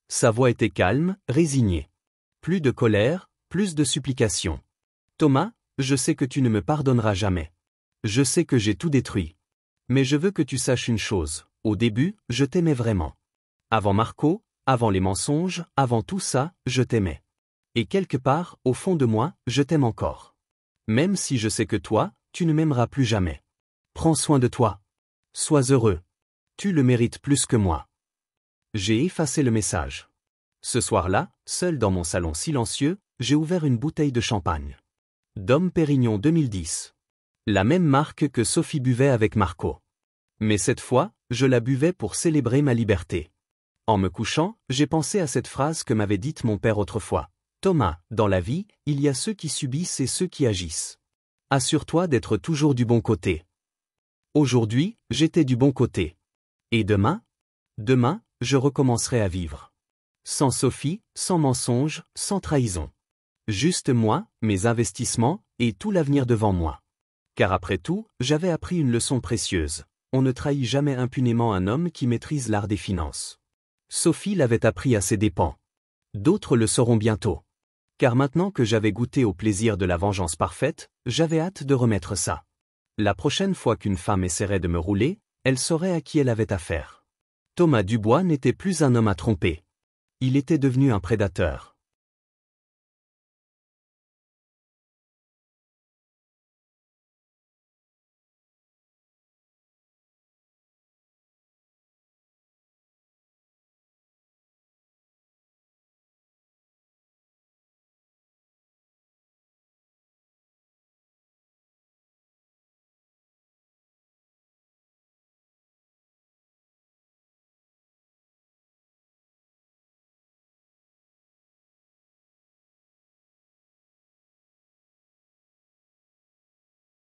Sa voix était calme, résignée. Plus de colère, plus de supplication. Thomas, je sais que tu ne me pardonneras jamais. Je sais que j'ai tout détruit. Mais je veux que tu saches une chose, au début, je t'aimais vraiment. Avant Marco, avant les mensonges, avant tout ça, je t'aimais. Et quelque part, au fond de moi, je t'aime encore. Même si je sais que toi, tu ne m'aimeras plus jamais. Prends soin de toi. Sois heureux. Tu le mérites plus que moi. J'ai effacé le message. Ce soir-là, seul dans mon salon silencieux, j'ai ouvert une bouteille de champagne. Dom Pérignon 2010. La même marque que Sophie buvait avec Marco. Mais cette fois, je la buvais pour célébrer ma liberté. En me couchant, j'ai pensé à cette phrase que m'avait dite mon père autrefois. Thomas, dans la vie, il y a ceux qui subissent et ceux qui agissent. Assure-toi d'être toujours du bon côté. Aujourd'hui, j'étais du bon côté. Et demain? Demain, je recommencerai à vivre. Sans Sophie, sans mensonge, sans trahison. Juste moi, mes investissements, et tout l'avenir devant moi. Car après tout, j'avais appris une leçon précieuse. On ne trahit jamais impunément un homme qui maîtrise l'art des finances. Sophie l'avait appris à ses dépens. D'autres le sauront bientôt. Car maintenant que j'avais goûté au plaisir de la vengeance parfaite, j'avais hâte de remettre ça. La prochaine fois qu'une femme essaierait de me rouler, elle saurait à qui elle avait affaire. Thomas Dubois n'était plus un homme à tromper. Il était devenu un prédateur.